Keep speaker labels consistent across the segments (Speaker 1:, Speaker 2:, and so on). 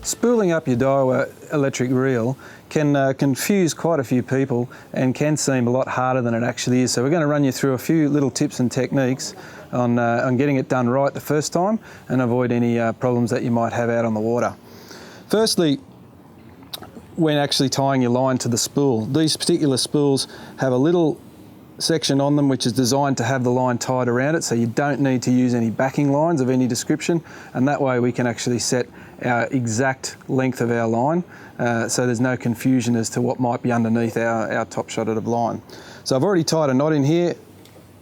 Speaker 1: Spooling up your Daiwa Electric reel can confuse quite a few people and can seem a lot harder than it actually is. So we're going to run you through a few little tips and techniques on getting it done right the first time and avoid any problems that you might have out on the water. Firstly, when actually tying your line to the spool, these particular spools have a little section on them which is designed to have the line tied around it, so you don't need to use any backing lines of any description, and that way we can actually set our exact length of our line, so there's no confusion as to what might be underneath our top shotted line. So I've already tied a knot in here.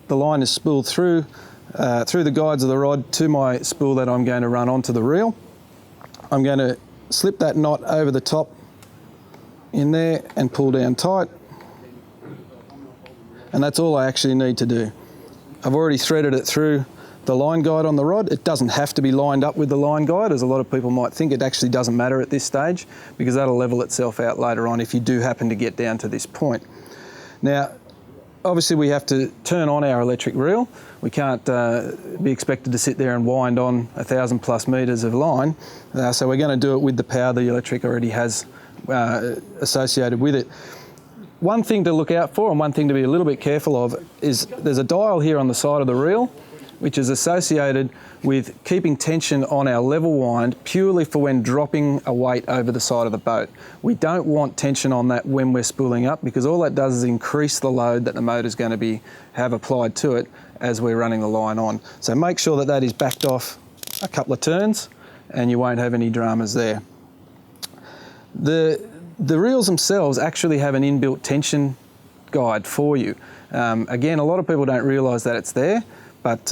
Speaker 1: The line is spooled through the guides of the rod to my spool that I'm going to run onto the reel. I'm going to slip that knot over the top in there and pull down tight. And that's all I actually need to do. I've already threaded it through the line guide on the rod. It doesn't have to be lined up with the line guide, as a lot of people might think. It actually doesn't matter at this stage, because that'll level itself out later on if you do happen to get down to this point. Now, obviously we have to turn on our electric reel. We can't be expected to sit there and wind on 1,000+ meters of line, so we're going to do it with the power the electric already has associated with it. One thing to look out for and one thing to be a little bit careful of is there's a dial here on the side of the reel which is associated with keeping tension on our level wind purely for when dropping a weight over the side of the boat. We don't want tension on that when we're spooling up, because all that does is increase the load that the motor is going to have applied to it as we're running the line on. So make sure that that is backed off a couple of turns and you won't have any dramas there. The reels themselves actually have an inbuilt tension guide for you. Again, a lot of people don't realise that it's there, but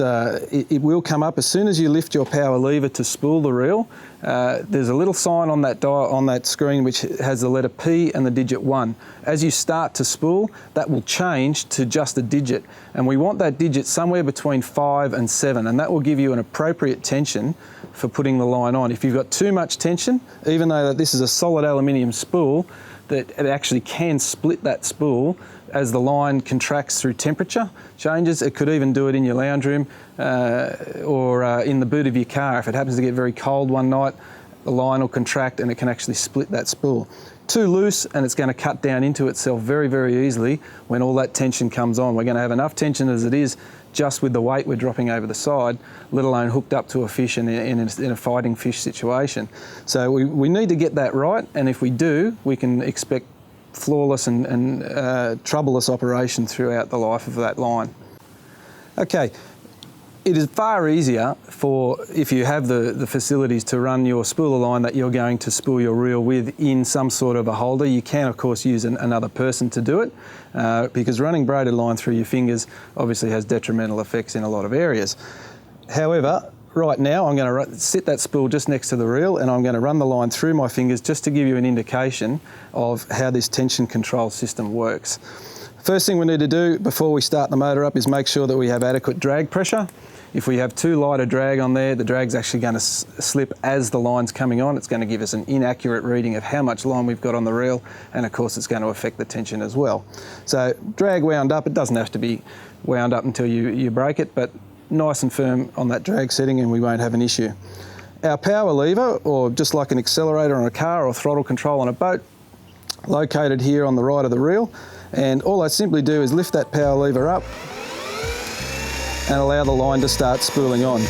Speaker 1: it will come up as soon as you lift your power lever to spool the reel. There's a little sign on that dial, on that screen, which has the letter P and the digit 1. As you start to spool, that will change to just a digit, and we want that digit somewhere between 5 and 7, and that will give you an appropriate tension for putting the line on. If you've got too much tension, even though this is a solid aluminium spool, that it actually can split that spool as the line contracts through temperature changes. It could even do it in your lounge room or in the boot of your car. If it happens to get very cold one night, the line will contract and it can actually split that spool. Too loose and it's going to cut down into itself very, very easily when all that tension comes on. We're going to have enough tension as it is just with the weight we're dropping over the side, let alone hooked up to a fish in a fighting fish situation. So we need to get that right, and if we do, we can expect flawless and troubleless operation throughout the life of that line. Okay. It is far easier if you have the facilities to run your spooler line that you're going to spool your reel with in some sort of a holder. You can of course use another person to do it, because running braided line through your fingers obviously has detrimental effects in a lot of areas. However, right now I'm going to sit that spool just next to the reel and I'm going to run the line through my fingers just to give you an indication of how this tension control system works. First thing we need to do before we start the motor up is make sure that we have adequate drag pressure. If we have too light a drag on there, the drag's actually going to slip as the line's coming on. It's going to give us an inaccurate reading of how much line we've got on the reel, and of course it's going to affect the tension as well. So drag wound up, it doesn't have to be wound up until you break it, but nice and firm on that drag setting and we won't have an issue. Our power lever, or just like an accelerator on a car or throttle control on a boat, located here on the right of the reel, and all I simply do is lift that power lever up and allow the line to start spooling on.